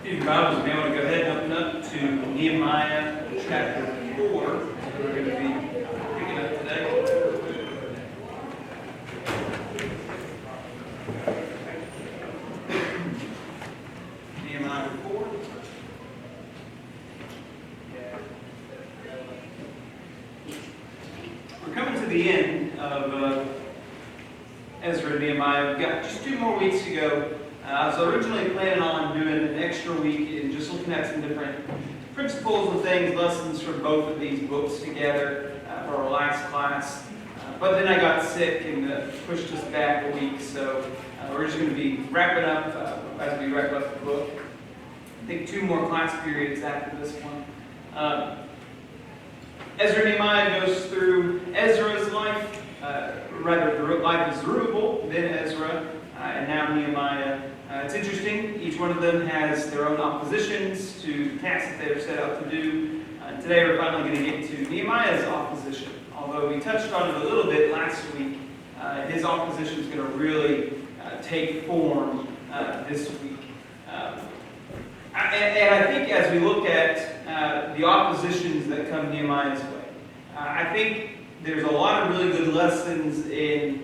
If your Bibles, you may want to go ahead and open up to Nehemiah chapter 4. We're going to be picking up today. Nehemiah 4. We're coming to the end of Ezra and Nehemiah. We've got just 2 more weeks to go. I was originally planning on doing an extra week and just looking at some different principles and things, lessons from both of these books together for our last class. But then I got sick and pushed us back a week, so we're just going to be wrapping up as we wrap up the book. I think 2 more class periods after this one. Ezra and Nehemiah goes through Ezra's life, rather the life of Zerubbabel, then Ezra, and now Nehemiah. It's interesting, each one of them has their own oppositions to the tasks that they're set out to do. Today we're finally going to get to Nehemiah's opposition. Although we touched on it a little bit last week, his opposition is going to really take form this week. And I think as we look at the oppositions that come Nehemiah's way, I think there's a lot of really good lessons in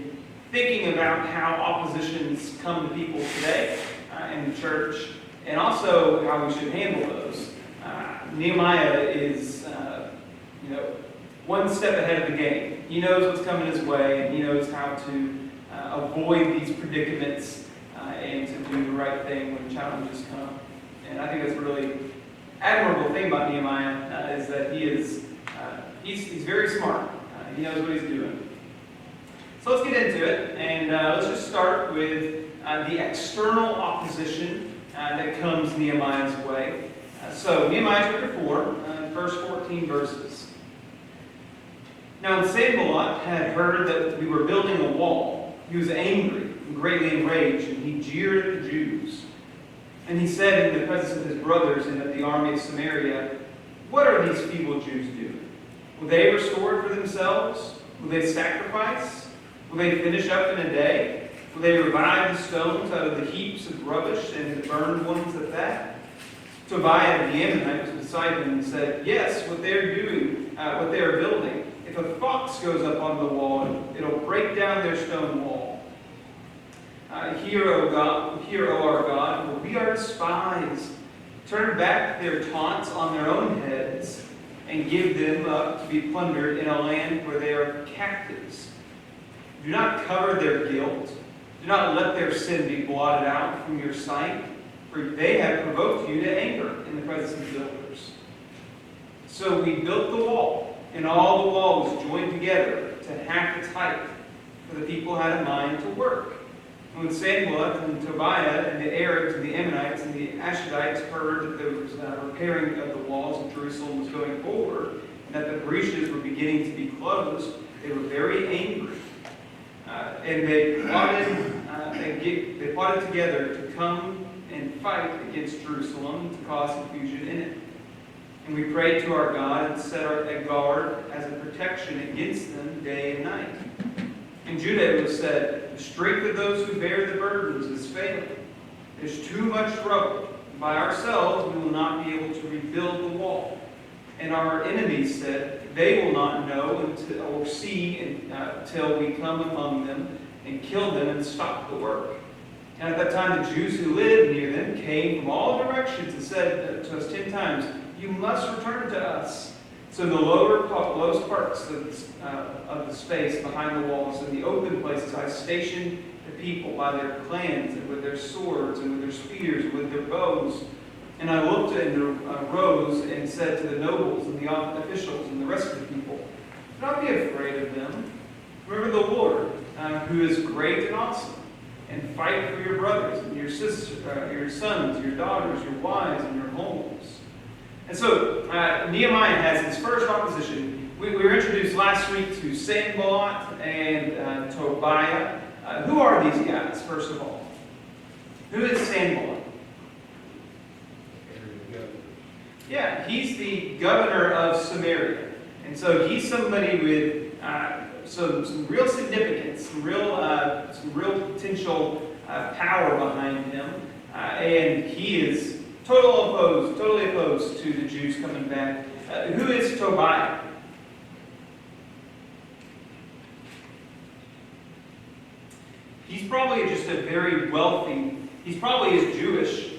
thinking about how oppositions come to people today in the church, and also how we should handle those. Nehemiah is, one step ahead of the game. He knows what's coming his way, and he knows how to avoid these predicaments and to do the right thing when challenges come. And I think that's a really admirable thing about Nehemiah is that he's very smart. He knows what he's doing. So let's get into it, and let's just start with the external opposition that comes Nehemiah's way. So Nehemiah chapter 4, first 14 verses. Now when Sanballat had heard that we were building a wall, he was angry and greatly enraged, and he jeered at the Jews. And he said in the presence of his brothers and of the army of Samaria, "What are these feeble Jews doing? Will they restore for themselves? Will they sacrifice? Will they finish up in a day? Will they revive the stones out of the heaps of rubbish and the burned ones at that?" Tobiah the Ammonite was beside him and said, "Yes, what they're doing, what they are building. If a fox goes up on the wall, it'll break down their stone wall. Hear, O our God, for we are despised. Turn back their taunts on their own heads and give them up to be plundered in a land where they are captives. Do not cover their guilt. Do not let their sin be blotted out from your sight, for they have provoked you to anger in the presence of the builders." So we built the wall, and all the wall was joined together to half its height, for the people had a mind to work. And when Sanballat and Tobiah and the Arabs and the Ammonites and the Ashdodites heard that there was repairing of the walls of Jerusalem was going forward, and that the breaches were beginning to be closed, they were very angry. And they plotted together to come and fight against Jerusalem to cause confusion in it. And we prayed to our God and set a guard as a protection against them day and night. In Judah it was said, "The strength of those who bear the burdens is failing. There's too much trouble. By ourselves we will not be able to rebuild the wall." And our enemies said, "They will not know or see until we come among them and kill them and stop the work." And at that time the Jews who lived near them came from all directions and said to us 10 times, "You must return to us." So in the lowest parts of the space behind the walls, in the open places, I stationed the people by their clans and with their swords and with their spears and with their bows. And I looked and arose and said to the nobles and the officials and the rest of the people, "Do not be afraid of them. Remember the Lord, who is great and awesome, and fight for your brothers and your sisters, your sons, your daughters, your wives, and your homes." And so Nehemiah has his first opposition. We were introduced last week to Sanballat and Tobiah. Who are these guys, first of all? Who is Sanballat? Yeah, he's the governor of Samaria. And so he's somebody with some real significance, some real potential power behind him. And he is totally opposed to the Jews coming back. Who is Tobiah? He's probably just a very wealthy, he's probably is Jewish,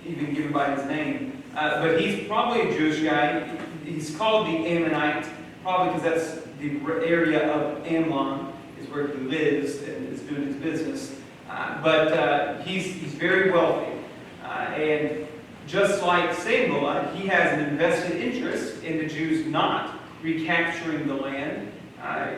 even given by his name. But he's probably a Jewish guy. He's called the Ammonite, probably because that's the area of Ammon, is where he lives and is doing his business. But he's very wealthy. And just like Sanballat, he has an invested interest in the Jews not recapturing the land.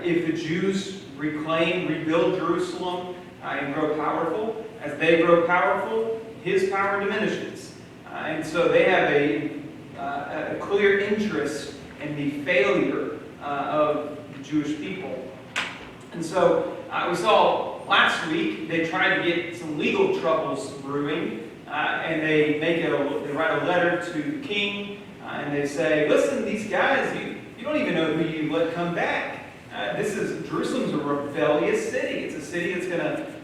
If the Jews rebuild Jerusalem, and grow powerful, as they grow powerful, his power diminishes. And so they have a clear interest in the failure of the Jewish people. And so we saw last week they tried to get some legal troubles brewing, and they write a letter to the king, and they say, listen, these guys, you don't even know who you let come back. Jerusalem's a rebellious city. It's a city that's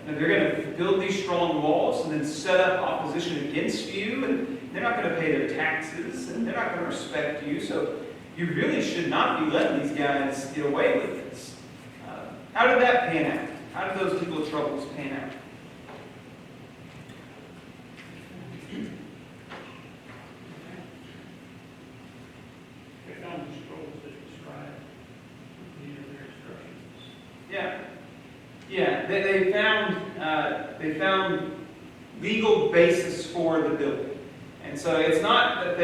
they're going to build these strong walls and then set up opposition against you, and they're not going to pay their taxes, and they're not going to respect you. So you really should not be letting these guys get away with this. How did that pan out? How did those legal troubles pan out? They found the scrolls that describe these are their instructions. Yeah. They found legal basis for the building, and so it's not that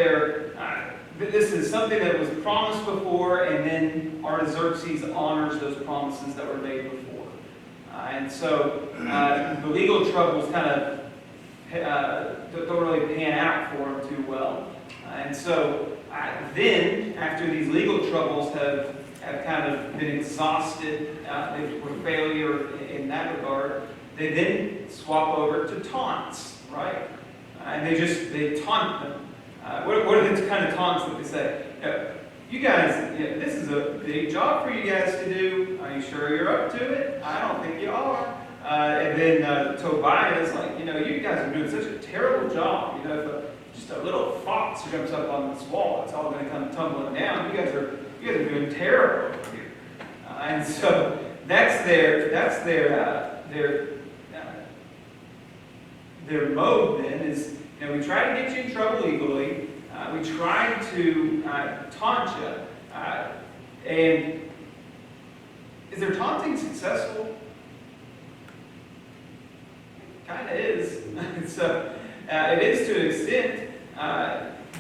this is something that was promised before, and then Artaxerxes honors those promises that were made before, and so the legal troubles kind of don't really pan out for him too well, and so then after these legal troubles have kind of been exhausted, they were failure in that regard, they then swap over to taunts, right? And they taunt them. What are the kind of taunts that they say? You guys, this is a big job for you guys to do. Are you sure you're up to it? I don't think you are. And then Tobiah is like, you guys are doing such a terrible job. If just a little fox jumps up on this wall, it's all going to come tumbling down. You guys are doing terrible over here. And so that's their mode then is, we try to get you in trouble legally. We try to taunt you. And is their taunting successful? Kind of is. So it is to an extent.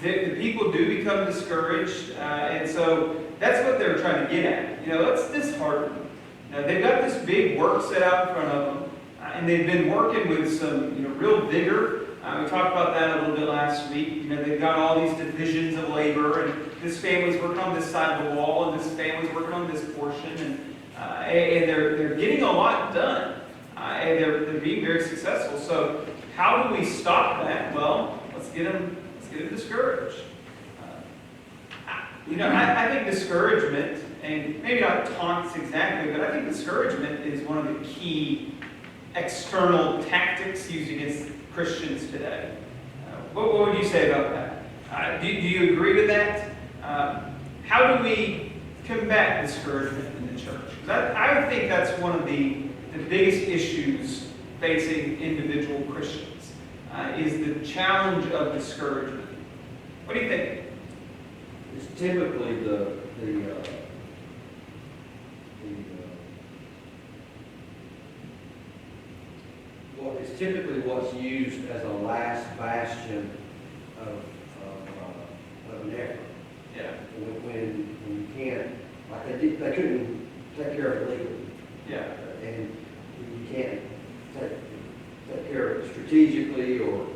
The people do become discouraged, and so that's what they're trying to get at. Let's dishearten them. They've got this big work set out in front of them, and they've been working with some real vigor. We talked about that a little bit last week. They've got all these divisions of labor, and this family's working on this side of the wall, and this family's working on this portion, and they're getting a lot done, and they're being very successful. So how do we stop that? Well, let's get them discouraged. I think discouragement, and maybe not taunts exactly, but I think discouragement is one of the key external tactics used against Christians today. What would you say about that? Do you agree with that? How do we combat discouragement in the church? I think that's one of the biggest issues facing individual Christians, is the challenge of discouragement. What do you think? It's typically it's typically what's used as a last bastion of an effort. Yeah. When you can't, like they couldn't take care of it legally. Yeah. And you can't take care of it strategically or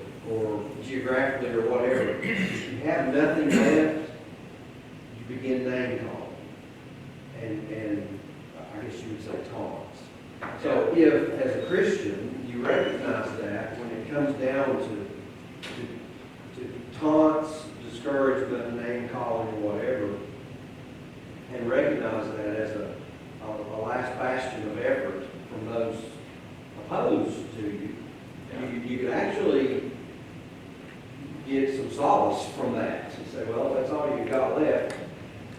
geographically or whatever. If you have nothing left, you begin name calling. And I guess you would say taunts. So if, as a Christian, you recognize that when it comes down to taunts, discouragement, name calling, or whatever, and recognize that as a last bastion of effort from those opposed to you, you could actually solace from that. And say, well, that's all you got left,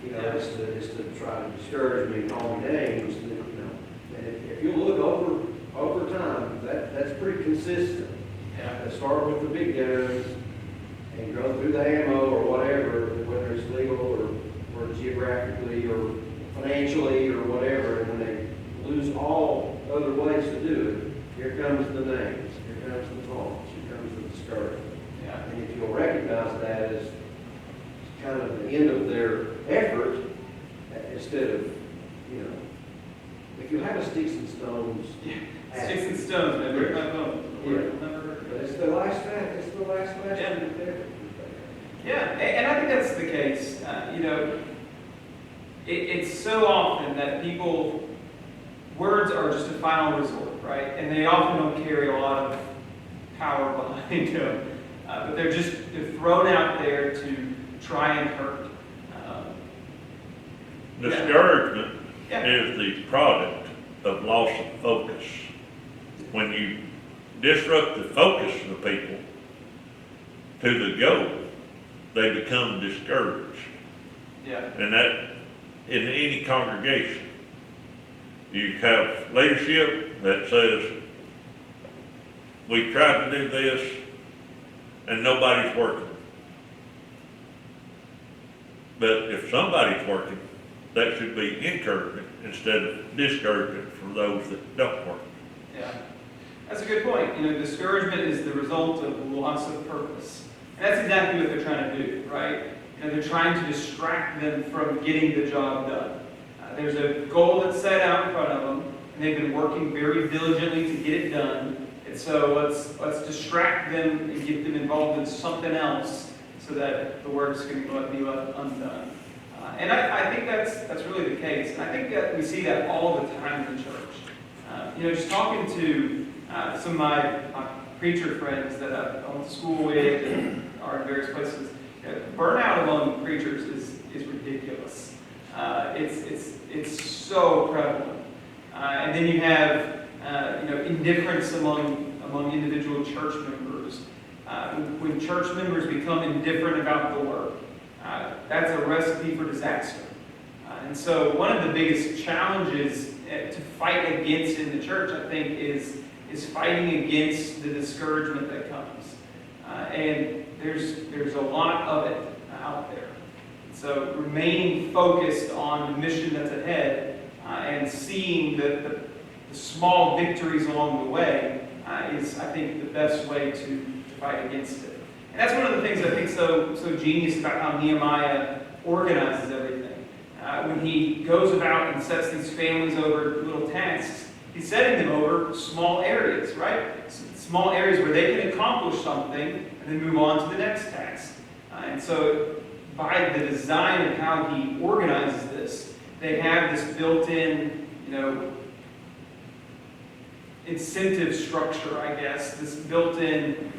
you know, is to try to discourage me and call me names, you know. And if you look over time, that's pretty consistent. Yeah. Start with the big guns and go through the ammo or whatever, whether it's legal or geographically or financially or whatever, and when they lose all other ways to do it, here comes the names, here comes the taunts, here comes the discouragement. Yeah. And if you'll recognize that as kind of the end of their effort, instead of, you know, if you have a sticks and stones. Sticks and stones, man, break my bones. But it's the last Yeah. effort. Yeah, and I think that's the case. You know, it's so often that words are just a final resort, right? And they often don't carry a lot of power behind them. But they're thrown out there to try and hurt. Discouragement Yeah. is the product of loss of focus. When you disrupt the focus of the people to the goal, they become discouraged. Yeah. And that, in any congregation, you have leadership that says, we tried to do this and nobody's working. But if somebody's working, that should be encouragement instead of discouragement for those that don't work. Yeah. That's a good point. You know, discouragement is the result of loss of purpose. And that's exactly what they're trying to do, right? You know, they're trying to distract them from getting the job done. There's a goal that's set out in front of them, and they've been working very diligently to get it done. And so let's distract them and get them involved in something else so that the work's going to be left undone. And I think that's really the case. And I think that we see that all the time in the church. You know, just talking to some of my preacher friends that I went to school with and are in various places, you know, burnout among preachers is ridiculous. It's so prevalent. And then you have you know, indifference among individual church members. When church members become indifferent about the work, that's a recipe for disaster. And so one of the biggest challenges to fight against in the church, I think, is fighting against the discouragement that comes. And there's a lot of it out there. So remaining focused on the mission that's ahead and seeing the small victories along the way is, I think, the best way to fight against it. And that's one of the things I think so genius about how Nehemiah organizes everything. When he goes about and sets these families over little tasks, he's setting them over small areas, right? Small areas where they can accomplish something and then move on to the next task. And so by the design of how he organizes this, they have this built-in, you know, incentive structure, I guess, this built-in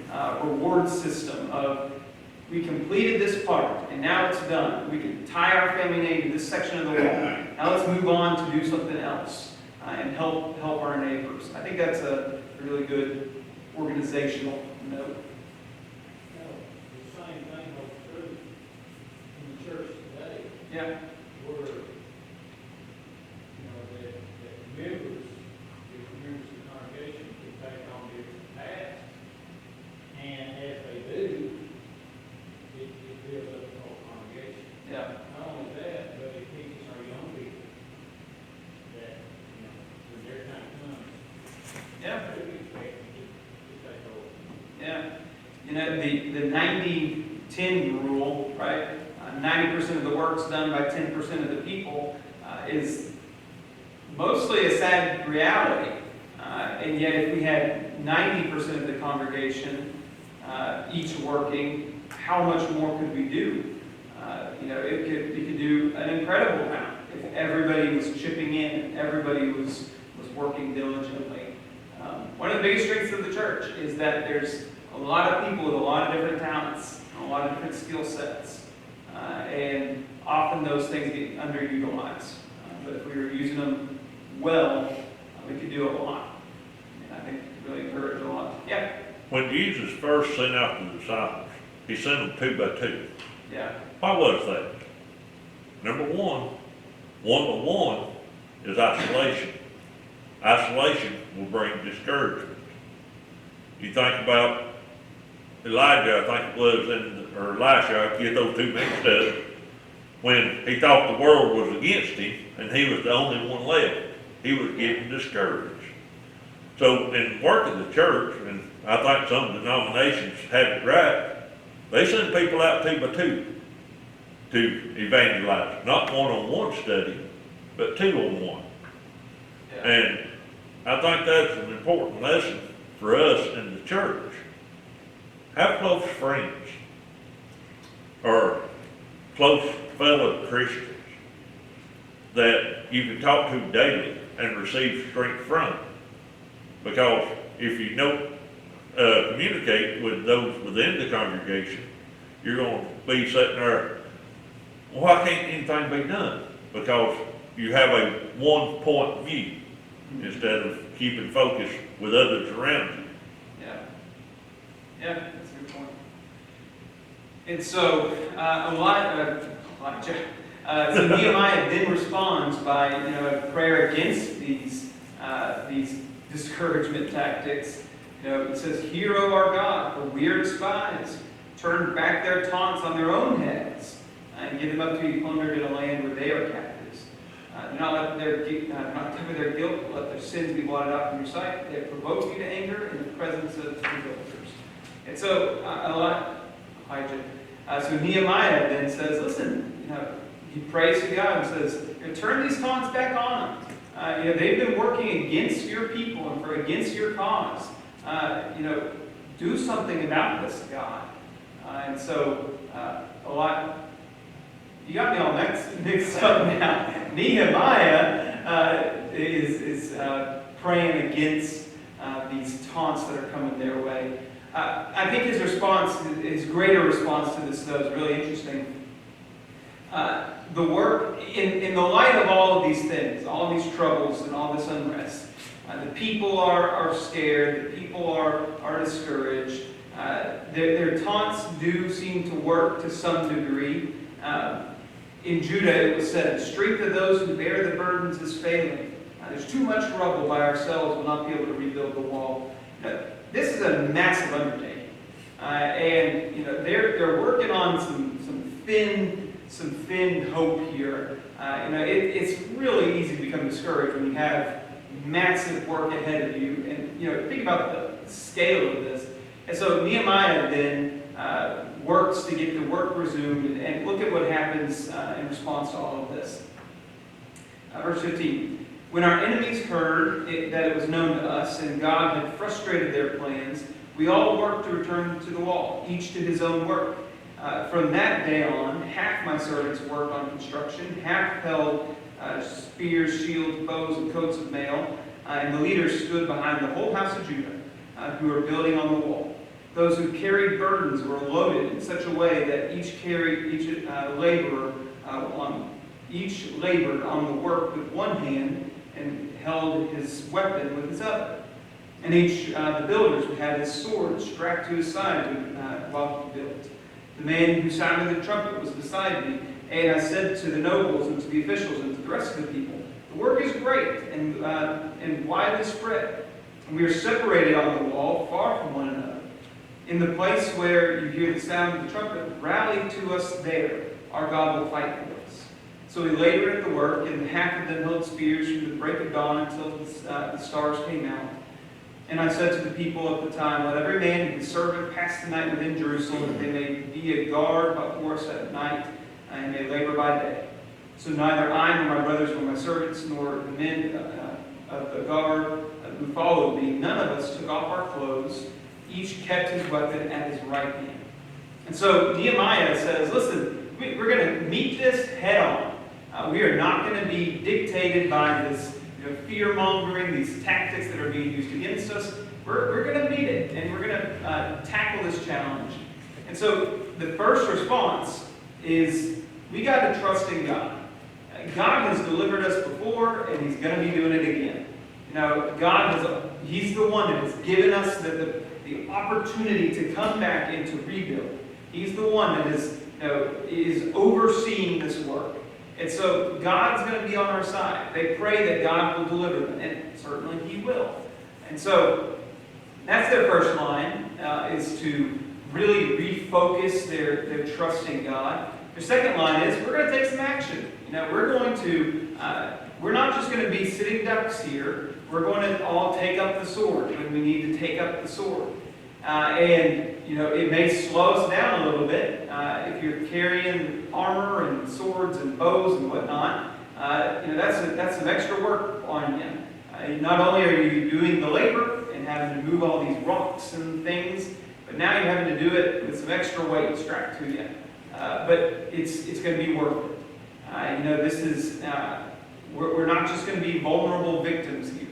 reward system of, we completed this part, and now it's done. We can tie our family name to this section of the wall. Now let's move on to do something else and help our neighbors. I think that's a really good organizational note. The same thing holds true in the church today, Yeah. where, you know, that members, if members of the congregation can take on different tasks, and as they do, it builds up the whole congregation. Yeah. Not only that, but it teaches our young people that, you know, when their time comes, Yeah. they be expected to take over. Yeah. You know, the 90-10 rule, right? 90% of the work's done by 10% of the people is mostly a sad reality. And yet if we had 90% of the congregation each working, how much more could we do? You know, it could do an incredible amount if everybody was chipping in, everybody was working diligently. One of the biggest strengths of the church is that there's a lot of people with a lot of different talents, and a lot of different skill sets, and often those things get underutilized. But if we were using them well, we could do a lot. And I think it could really encourage a lot. Yeah. When Jesus first sent out the disciples, he sent them 2 by 2. Yeah, Why was that? Number one by one is isolation. Isolation will bring discouragement. You think about Elijah, I think it was, or Elisha, I get those two mixed up, when he thought the world was against him and he was the only one left, he was getting discouraged. So in work of the church, and I think some denominations have it right, they send people out 2 by 2 to evangelize, not one-on-one study, but 2-on-1. yeah, And I think that's an important lesson for us in the church. Have close friends or close fellow Christians that you can talk to daily and receive strength from. Because if you don't communicate with those within the congregation, you're going to be sitting there, well, why can't anything be done? Because you have a one-point view instead of keeping focus with others around you. yeah. Yeah, that's a good point. And so, so Nehemiah then responds by, a prayer against these discouragement tactics. It says, "Hear, O our God, for we are despised. Turn back their taunts on their own heads, and give them up to be plundered in a land where they are captives. Do not not cover their guilt, but let their sins be blotted out from your sight. They have provoked you to anger in the presence of rebuilders." And so, so Nehemiah then says, listen, he prays to God and says, turn these taunts back on them. They've been working against your people and against your cause. Do something about this, God. And so, you got me all mixed up now. Nehemiah is praying against these taunts that are coming their way. I think his response, his greater response to this, though, is really interesting. The work, in the light of all of these things, all of these troubles and all this unrest, the people are scared, the people are discouraged. Their taunts do seem to work to some degree. In Judah, it was said, "The strength of those who bear the burdens is failing. There's too much rubble. By ourselves we'll not be able to rebuild the wall." This is a massive undertaking, and they're working on some thin hope here. It's really easy to become discouraged when you have massive work ahead of you, and think about the scale of this. And so Nehemiah then works to get the work resumed, and look at what happens in response to all of this. Verse 15. "When our enemies heard that it was known to us, and God had frustrated their plans, we all worked to return to the wall, each to his own work. From that day on, half my servants worked on construction, half held spears, shields, bows, and coats of mail, and the leaders stood behind the whole house of Judah, who were building on the wall. Those who carried burdens were loaded in such a way that each labored on the work with one hand and held his weapon with his other. And the builders had his sword strapped to his side while he built. The man who sounded the trumpet was beside me, and I said to the nobles and to the officials and to the rest of the people, the work is great and widely spread, and we are separated on the wall, far from one another. In the place where you hear the sound of the trumpet, rally to us there. Our God will fight for us. So we labored at the work, and half of them held spears from the break of dawn until the stars came out. And I said to the people at the time, let every man and his servant pass the night within Jerusalem, that they may be a guard before us at night, and may labor by day. So neither I nor my brothers nor my servants nor the men of the guard who followed me, none of us took off our clothes. Each kept his weapon at his right hand. And so Nehemiah says, listen, we're going to meet this head on. We are not going to be dictated by this fear-mongering, these tactics that are being used against us. We're going to meet it, and we're going to tackle this challenge. And so the first response is we got to trust in God. God has delivered us before, and He's going to be doing it again. He's the one that has given us the opportunity to come back and to rebuild. He's the one that is overseeing this work. And so God's going to be on our side. They pray that God will deliver them, and certainly He will. And so that's their first line, is to really refocus their trust in God. Their second line is, we're going to take some action. We're not just going to be sitting ducks here. We're going to all take up the sword when we need to take up the sword. It may slow us down a little bit if you're carrying armor and swords and bows and whatnot. That's some extra work on you. Not only are you doing the labor and having to move all these rocks and things, but now you're having to do it with some extra weight strapped to you. But it's going to be worth it. We're not just going to be vulnerable victims here.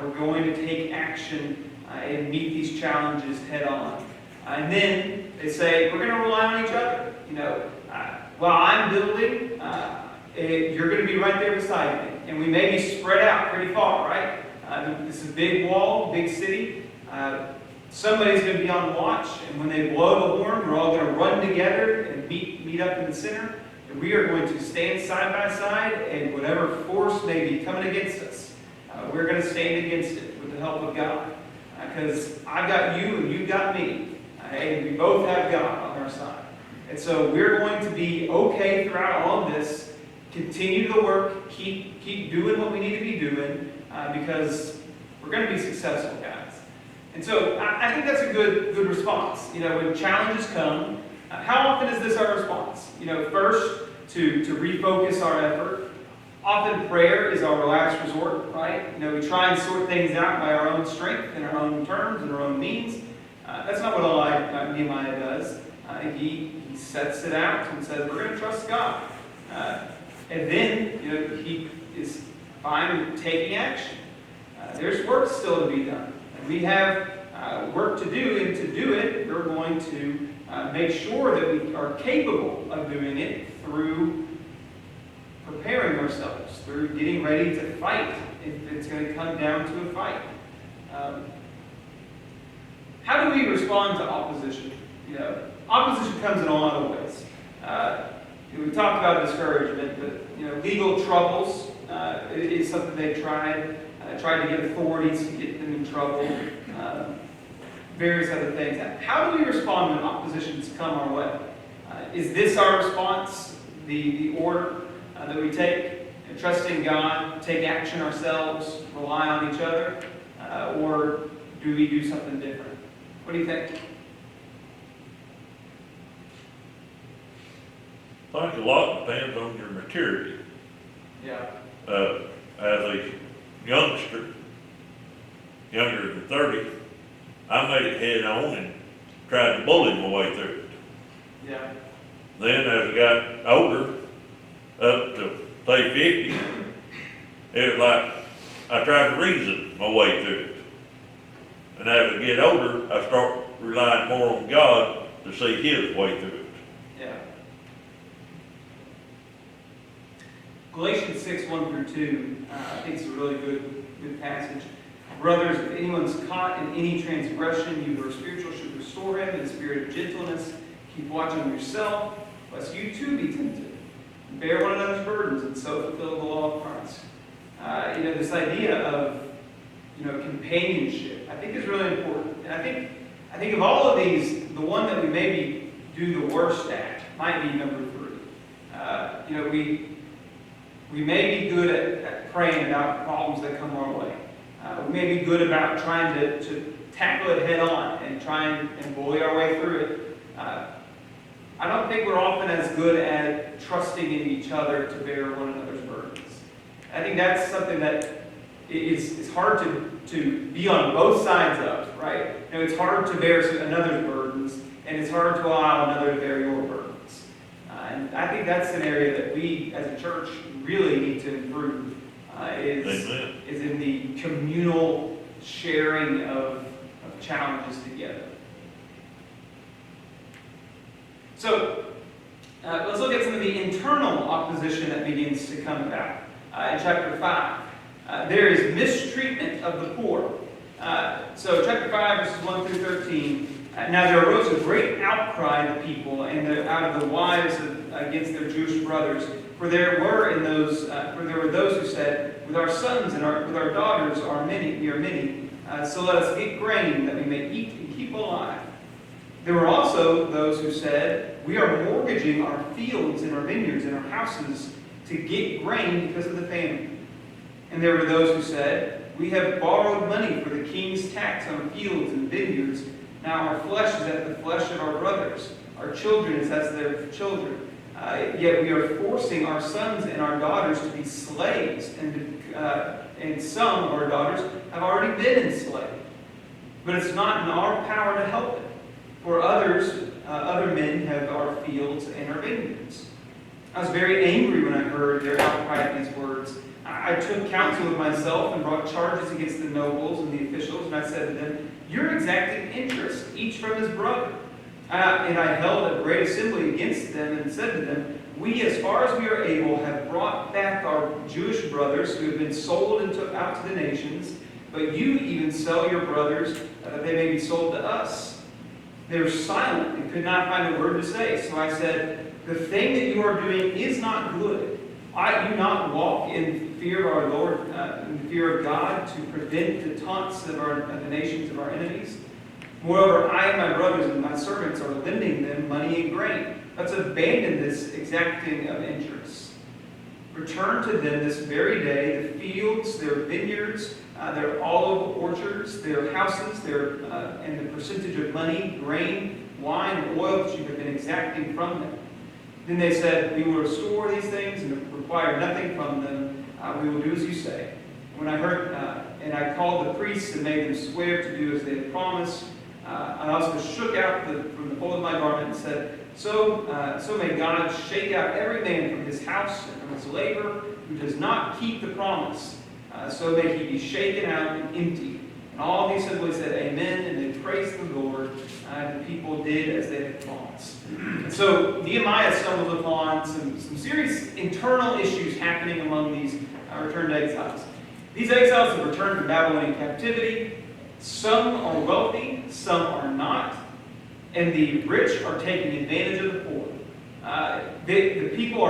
We're going to take action and meet these challenges head on. And then they say, we're going to rely on each other. While I'm building, you're going to be right there beside me. And we may be spread out pretty far, right? This is a big wall, big city. Somebody's going to be on watch, and when they blow the horn, we're all going to run together and meet up in the center. And we are going to stand side by side, and whatever force may be coming against us, we're going to stand against it with the help of God. Because I've got you and you've got me. And we both have God on our side. And so we're going to be okay throughout all of this. Continue the work. Keep doing what we need to be doing. Because we're going to be successful, guys. And so I think that's a good response. When challenges come, how often is this our response? First, to refocus our effort. Often prayer is our last resort, right? We try and sort things out by our own strength and our own terms and our own means. That's not what Nehemiah does. He sets it out and says, we're going to trust God. And then, he is fine with taking action. There's work still to be done. And we have work to do, and to do it, we're going to make sure that we are capable of doing it through preparing ourselves, through getting ready to fight if it's going to come down to a fight. How do we respond to opposition? Opposition comes in a lot of ways. We talked about discouragement, but legal troubles is something they've tried to get authorities to get them in trouble. Various other things. How do we respond when oppositions come our way? Is this our response? The order that we take? Trust in God, take action ourselves, rely on each other? Or do we do something different? What do you think? I think a lot depends on your maturity. Yeah. As a youngster, younger than 30, I made it head on and tried to bully my way through it. Yeah. Then as I got older, up to say 50, it was like I tried to reason my way through it. And as I get older, I start relying more on God to see His way through it. Yeah. Galatians 6:1-2, I think it's a really good passage. Brothers, if anyone's caught in any transgression, you who are spiritual should restore him in a spirit of gentleness. Keep watch on yourself, lest you too be tempted. Bear one another's burdens, and so fulfill the law of Christ. This idea of companionship, I think is really important. And I think of all of these, the one that we maybe do the worst at might be number 3. We may be good at praying about problems that come our way. We may be good about trying to tackle it head on and try and bully our way through it. I don't think we're often as good at trusting in each other to bear one another's burdens. I think that's something that is hard to be on both sides of, right? It's hard to bear another's burdens, and it's hard to allow another to bear your burdens. And I think that's an area that we, as a church, really need to improve, is in the communal sharing of challenges together. So, let's look at some of the internal opposition that begins to come about. In chapter 5, there is mistreatment of the poor. So chapter 5, verses 1-13, Now there arose a great outcry of the people and out of the wives against their Jewish brothers. For there were those who said, with our sons and with our daughters we are many, so let us get grain that we may eat and keep alive. There were also those who said, we are mortgaging our fields and our vineyards and our houses to get grain because of the famine. And there were those who said, we have borrowed money for the king's tax on fields and vineyards. Now our flesh is as the flesh of our brothers, our children is as their children. Yet we are forcing our sons and our daughters to be slaves, and some of our daughters have already been enslaved. But it's not in our power to help it, for other men have our fields and our vineyards. I was very angry when I heard their outcry at these words. I took counsel with myself and brought charges against the nobles and the officials, and I said to them, you're exacting interest, each from his brother. And I held a great assembly against them and said to them, we, as far as we are able, have brought back our Jewish brothers who have been sold and took out to the nations, but you even sell your brothers that they may be sold to us. They were silent and could not find a word to say. So I said, the thing that you are doing is not good. I do not walk in fear of our Lord, in fear of God, to prevent the taunts of the nations of our enemies. Moreover, I and my brothers and my servants are lending them money and grain. Let's abandon this exacting of interest. Return to them this very day the fields, their vineyards, their olive orchards, their houses, and the percentage of money, grain, wine, and oil that you have been exacting from them. Then they said, we will restore these things and require nothing from them. We will do as you say. When I heard, and I called the priests and made them swear to do as they had promised. I also shook out from the fold of my garment and said, so may God shake out every man from his house and from his labor who does not keep the promise. So may he be shaken out and empty. And all the assembly said, amen, and they praised the Lord. And the people did as they had promised. And so Nehemiah stumbled upon some serious internal issues happening among these returned exiles. These exiles have returned from Babylonian captivity. Some are wealthy, some are not, and the rich are taking advantage of the poor. The people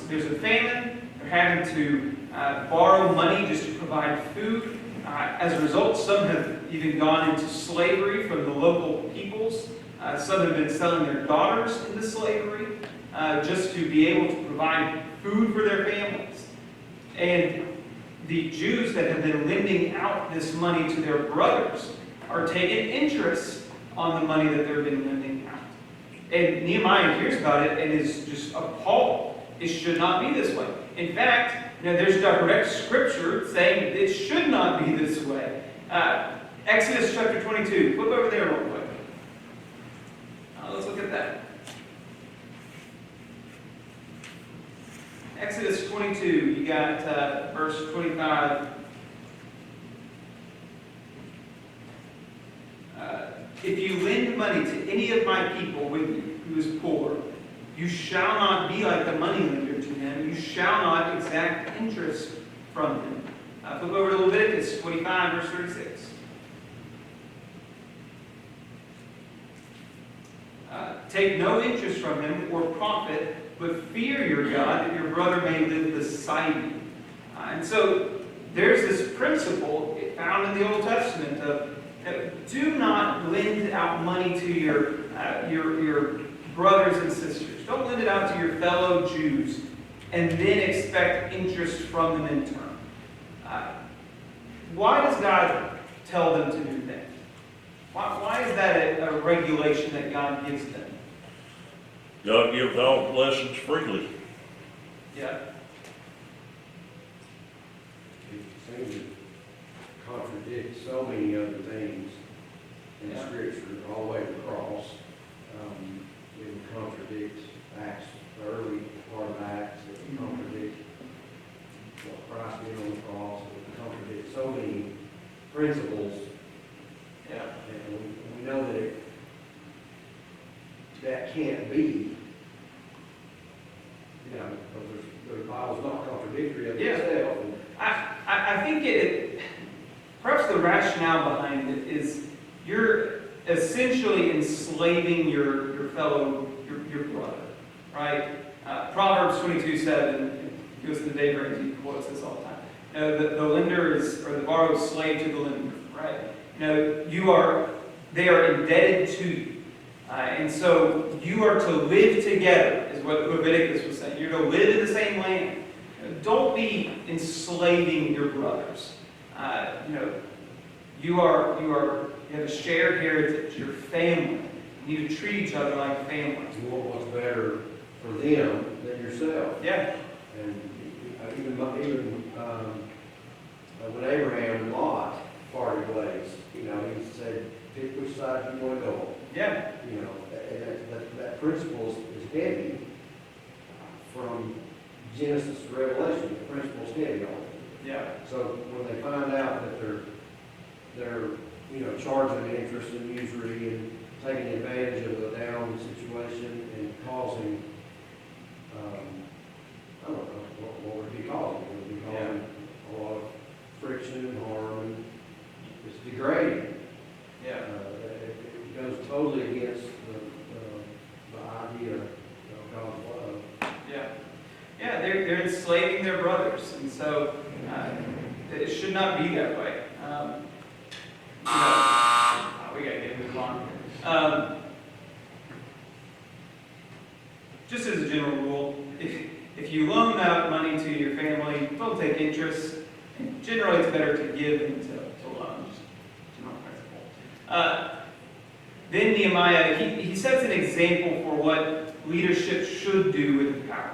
there's a famine, they're having to borrow money just to provide food. As a result, some have even gone into slavery from the local peoples. Some have been selling their daughters into slavery just to be able to provide food for their families. And the Jews that have been lending out this money to their brothers are taking interest on the money that they've been lending out. And Nehemiah hears about it and is just appalled. It should not be this way. In fact, there's direct scripture saying it should not be this way. Exodus chapter 22. Flip over there real quick. Let's look at that. Exodus 22, you got verse 25. If you lend money to any of my people with you who is poor, you shall not be like the moneylender to him. You shall not exact interest from him. Flip over to Leviticus 25, verse 36. Take no interest from him or profit, but fear your God, that your brother may live beside you. And so there's this principle found in the Old Testament of do not lend out money to your brothers and sisters. Don't lend it out to your fellow Jews and then expect interest from them in turn. Why does God tell them to do that? Why is that a regulation that God gives them? God gives all blessings freely. Yeah. It seems to contradict so many other things in Yeah. Scripture, all the way across. It would contradict Acts, the early part of Acts. It would contradict what Christ did on the cross. It would contradict so many principles. Yeah. And we know that that can't be. Because the Bible's not contradictory of itself. I think perhaps the rationale behind it is essentially enslaving your fellow, your brother, right? Proverbs 22:7, goes to Dave Ramsey, quotes this all the time. You know, the lender is, or the borrower is slave to the lender, right? You know, they are indebted to you. And so you are to live together, is what Leviticus was saying. You're to live in the same land. Don't be enslaving your brothers. You know, you have a shared heritage, your family. You need to treat each other like family. You want what's better for them than yourself. Yeah, And even when Abraham and Lot parted ways, you know, he said, pick which side you want to go on. yeah, You know, and that principle is heavy from Genesis to Revelation. The principle's heavy on it. yeah, So when they find out that they're you know, charging interest and usury and taking advantage of a down situation and causing, I don't know, what would it be causing? It would be causing a lot of friction and harm, and it's degrading. yeah, It goes totally against the idea of God's love. yeah. Yeah, they're enslaving their brothers, and so it should not be that way. We gotta get moving on. Just as a general rule, if you loan out money to your family, don't take interest. Generally, it's better to give than to loan. Just general principle. Then Nehemiah, he sets an example for what leadership should do with power.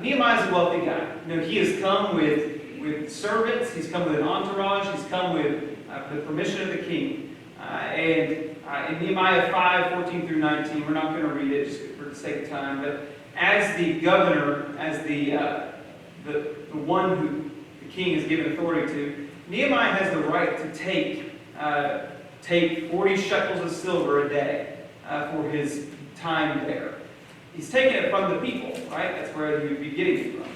Nehemiah is a wealthy guy. You know, he has come with servants. He's come with an entourage. He's come with the permission of the king. And in Nehemiah 5:14 through 19, we're not going to read it just for the sake of time, but as the governor, as the one who the king has given authority to, Nehemiah has the right to take 40 shekels of silver a day for his time there. He's taking it from the people, right? That's where he would be getting it from.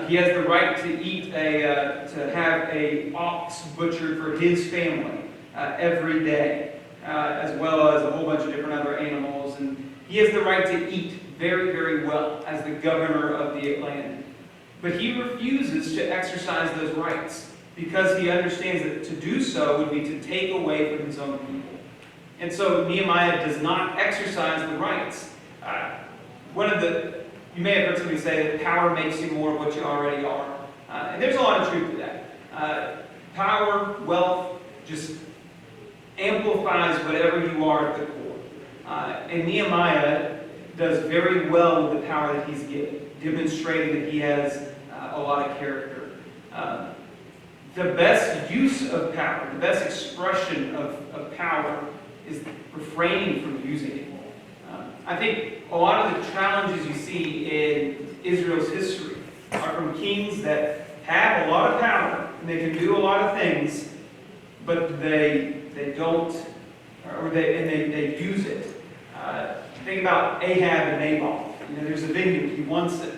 He has the right to eat to have a ox butchered for his family every day, as well as a whole bunch of different other animals. And he has the right to eat very, very well as the governor of the land. But he refuses to exercise those rights because he understands that to do so would be to take away from his own people. And so Nehemiah does not exercise the rights. You may have heard somebody say that power makes you more of what you already are. And there's a lot of truth to that. Power, wealth, just amplifies whatever you are at the core. And Nehemiah does very well with the power that he's given, demonstrating that he has a lot of character. The best use of power, the best expression of power is refraining from using it. I think a lot of the challenges you see in Israel's history are from kings that have a lot of power and they can do a lot of things, but they don't, or they use it. Think about Ahab and Nabal. You know, there's a vineyard, he wants it.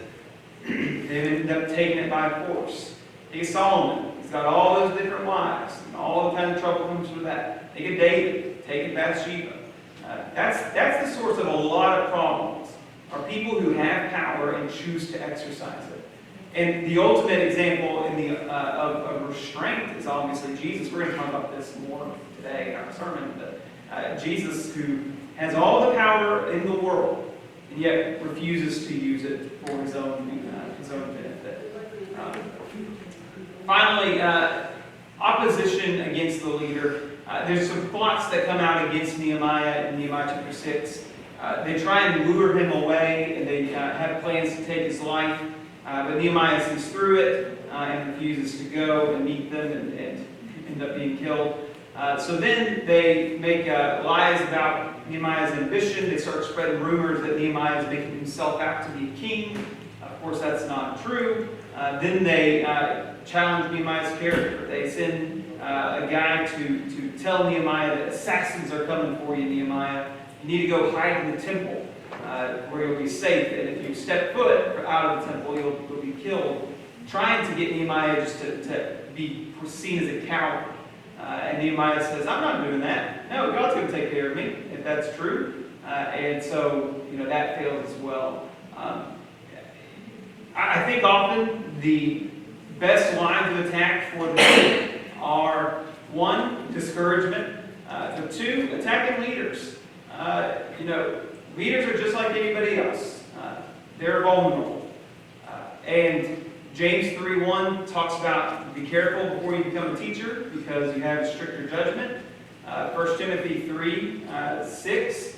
They ended up taking it by force. Take Solomon, he's got all those different wives, and all the kind of trouble comes with that. Take it David, take it Bathsheba. That's the source of a lot of problems, are people who have power and choose to exercise it. And the ultimate example of restraint is obviously Jesus. We're going to talk about this more today in our sermon. But Jesus, who has all the power in the world, and yet refuses to use it for his own benefit. Finally, opposition against the leader. There's some plots that come out against Nehemiah in Nehemiah chapter 6. They try and lure him away, and they have plans to take his life. But Nehemiah sees through it and refuses to go and meet them and end up being killed. So then they make lies about Nehemiah's ambition. They start spreading rumors that Nehemiah is making himself out to be a king. Of course, that's not true. Then they challenge Nehemiah's character. They send a guy to tell Nehemiah that assassins are coming for you, Nehemiah. You need to go hide in the temple where you'll be safe. And if you step foot out of the temple, you'll be killed. Trying to get Nehemiah just to be seen as a coward. And Nehemiah says, I'm not doing that. No, God's going to take care of me, if that's true. And so, that fails as well. I think often the best lines of attack for the day are, one, discouragement. Two, attacking leaders. Leaders are just like anybody else. They're vulnerable. And James 3:1 talks about be careful before you become a teacher because you have a stricter judgment. 1 Timothy 3:6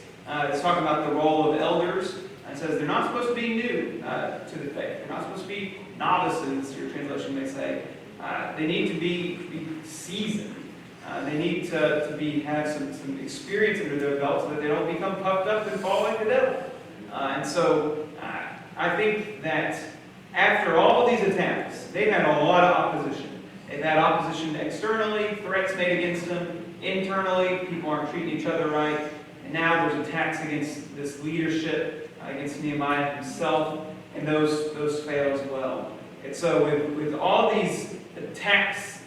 is talking about the role of elders. It says they're not supposed to be new to the faith. They're not supposed to be novices, your translation may say. They need to be seasoned. They need to have some experience under their belt so that they don't become puffed up and fall like the devil. And so I think that after all of these attacks, they've had a lot of opposition. They've had opposition externally, threats made against them. Internally, people aren't treating each other right. And now there's attacks against this leadership, against Nehemiah himself, and those fail as well. And so with all these attacks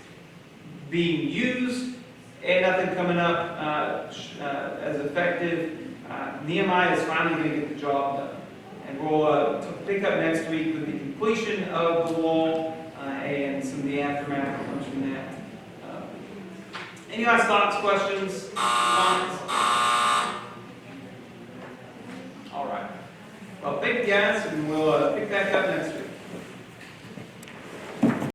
being used and nothing coming up as effective, Nehemiah is finally going to get the job done. And we'll pick up next week with the completion of the wall and some of the aftermath that comes from that. Any last thoughts, questions, comments? All right. Well, thank you guys, and we'll pick back up next week.